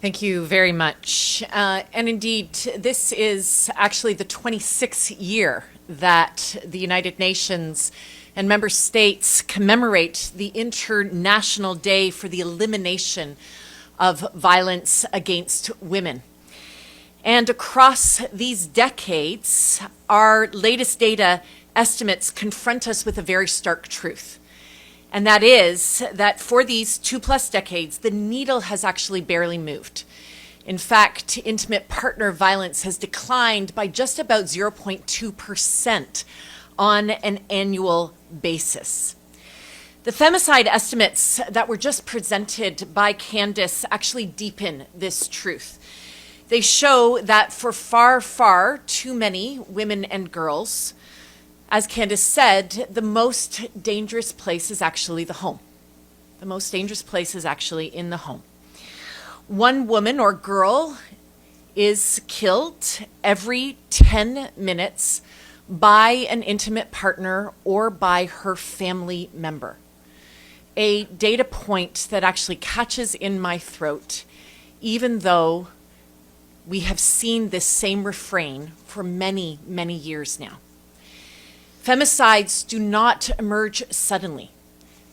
Thank you very much. And indeed, this is actually the 26th year that the United Nations and member states commemorate the International Day for the Elimination of Violence Against Women. And across these decades, our latest data estimates confront us with a very stark truth. And that is that for these 2+ decades, the needle has actually barely moved. In fact, intimate partner violence has declined by just about 0.2% on an annual basis. The femicide estimates that were just presented by Candice actually deepen this truth. They show that for far, far too many women and girls, as Candice said, the most dangerous place is actually the home. The most dangerous place is actually in the home. One woman or girl is killed every 10 minutes by an intimate partner or by her family member. A data point that actually catches in my throat, even though we have seen this same refrain for many, many years now. Femicides do not emerge suddenly.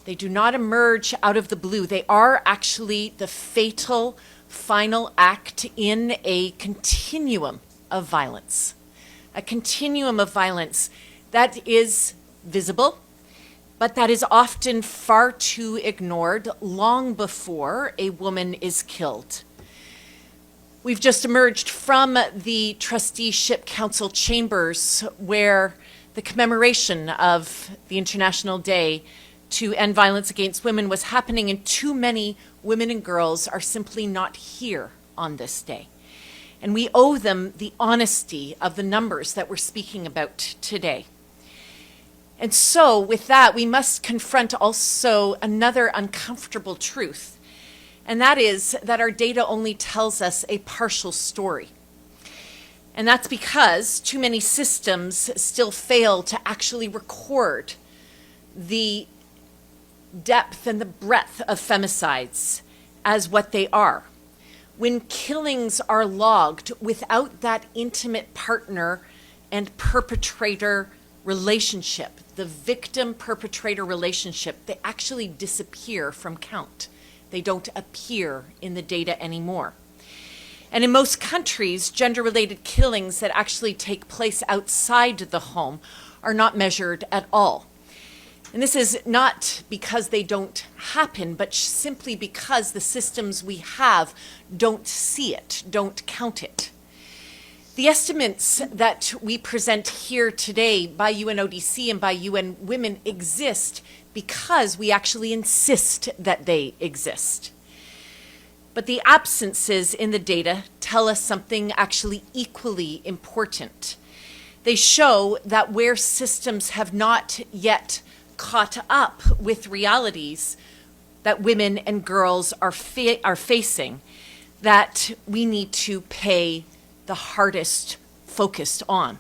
They do not emerge out of the blue. They are actually the fatal final act in a continuum of violence. A continuum of violence that is visible, but that is often far too ignored long before a woman is killed. We've just emerged from the Trusteeship Council chambers where the commemoration of the International Day to End Violence Against Women was happening, and too many women and girls are simply not here on this day. And we owe them the honesty of the numbers that we're speaking about today. And so with that, we must confront also another uncomfortable truth, and that is that our data only tells us a partial story. And that's because too many systems still fail to actually record the depth and the breadth of femicides as what they are. When killings are logged without that intimate partner and perpetrator relationship, the victim-perpetrator relationship, they actually disappear from count. They don't appear in the data anymore. And in most countries, gender-related killings that actually take place outside the home are not measured at all. And this is not because they don't happen, but simply because the systems we have don't see it, don't count it. The estimates that we present here today by UNODC and by UN Women exist because we actually insist that they exist. But the absences in the data tell us something actually equally important. They show that where systems have not yet caught up with realities that women and girls are facing, that we need to pay the hardest focus on.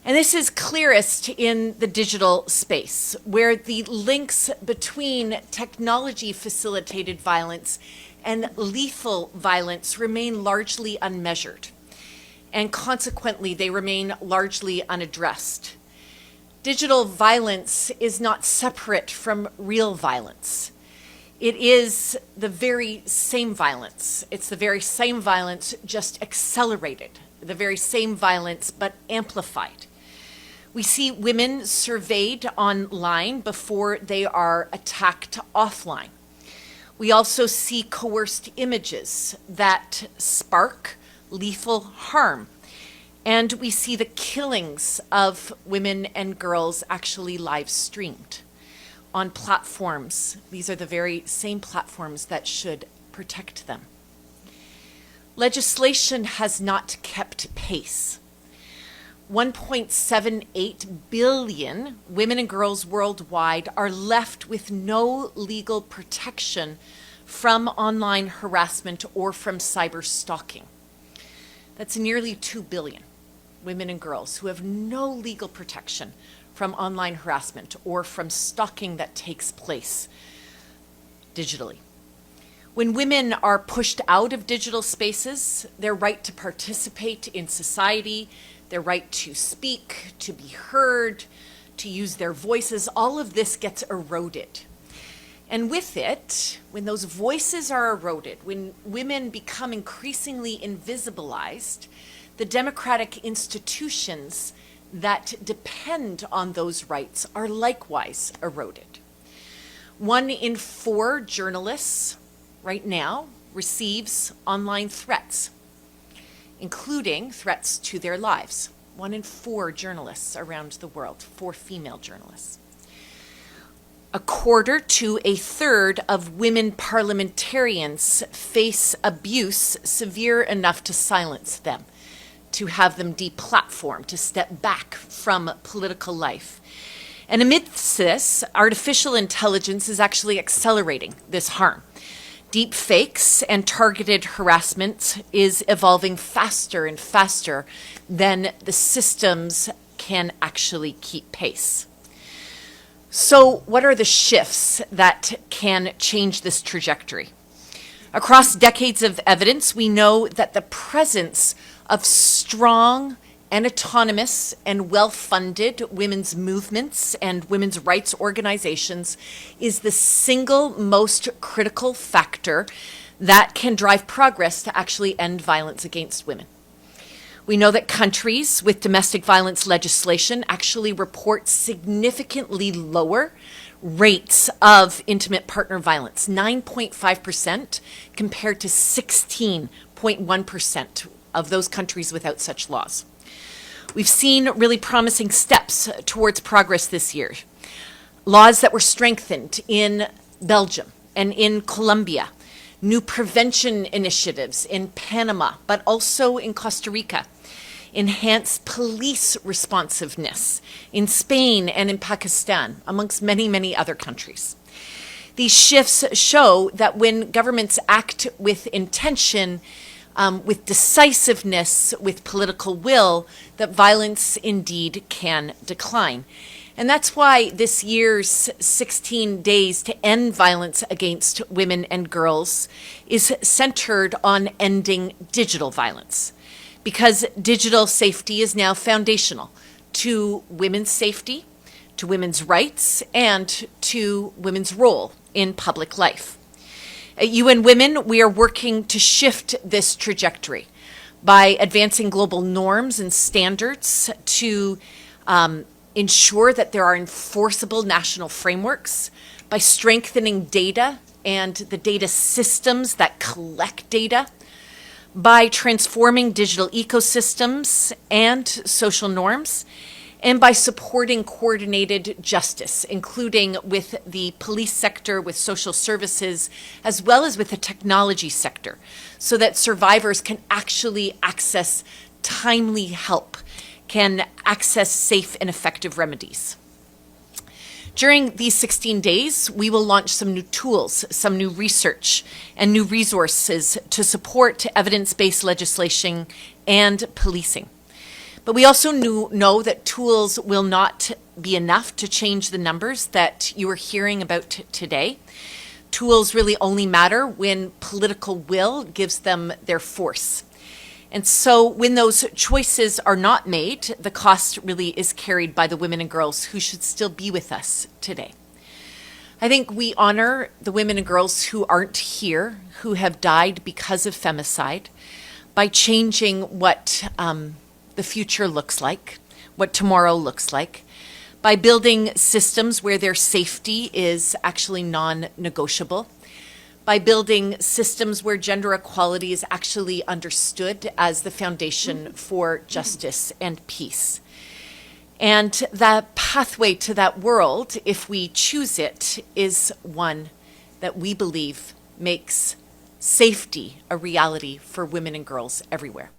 And this is clearest in the digital space, where the links between technology-facilitated violence and lethal violence remain largely unmeasured, and consequently they remain largely unaddressed. Digital violence is not separate from real violence. It is the very same violence. It's the very same violence, just accelerated, the very same violence, but amplified. We see women surveyed online before they are attacked offline. We also see coerced images that spark lethal harm. And we see the killings of women and girls actually live streamed on platforms. These are the very same platforms that should protect them. Legislation has not kept pace. 1.78 billion women and girls worldwide are left with no legal protection from online harassment or from cyber stalking. That's nearly 2 billion women and girls who have no legal protection from online harassment or from stalking that takes place digitally. When women are pushed out of digital spaces, their right to participate in society, their right to speak, to be heard, to use their voices, all of this gets eroded. And with it, when those voices are eroded, when women become increasingly invisibilized, the democratic institutions that depend on those rights are likewise eroded. 1 in 4 journalists right now receives online threats, including threats to their lives. 1 in 4 journalists around the world, 4 female journalists. 1/4 to 1/3 of women parliamentarians face abuse severe enough to silence them, to have them deplatformed, to step back from political life. And amidst this, artificial intelligence is actually accelerating this harm. Deep fakes and targeted harassment is evolving faster and faster than the systems can actually keep pace. So what are the shifts that can change this trajectory? Across decades of evidence, we know that the presence of strong and autonomous and well-funded women's movements and women's rights organizations is the single most critical factor that can drive progress to actually end violence against women. We know that countries with domestic violence legislation actually report significantly lower rates of intimate partner violence, 9.5% compared to 16.1% of those countries without such laws. We've seen really promising steps towards progress this year. Laws that were strengthened in Belgium and in Colombia, new prevention initiatives in Panama, but also in Costa Rica, enhanced police responsiveness in Spain and in Pakistan, amongst many, many other countries. These shifts show that when governments act with intention, with decisiveness, with political will, that violence indeed can decline. And that's why this year's 16 days to end violence against women and girls is centered on ending digital violence, because digital safety is now foundational to women's safety, to women's rights, and to women's role in public life. At UN Women, we are working to shift this trajectory by advancing global norms and standards to ensure that there are enforceable national frameworks, by strengthening data and the data systems that collect data, by transforming digital ecosystems and social norms, and by supporting coordinated justice, including with the police sector, with social services, as well as with the technology sector, so that survivors can actually access timely help, can access safe and effective remedies. During these 16 days, we will launch some new tools, some new research, and new resources to support evidence-based legislation and policing. But we also know that tools will not be enough to change the numbers that you are hearing about today. Tools really only matter when political will gives them their force. And so when those choices are not made, the cost really is carried by the women and girls who should still be with us today. I think we honor the women and girls who aren't here, who have died because of femicide, by changing what the future looks like, what tomorrow looks like, by building systems where their safety is actually non-negotiable, by building systems where gender equality is actually understood as the foundation for justice and peace. And the pathway to that world, if we choose it, is one that we believe makes safety a reality for women and girls everywhere.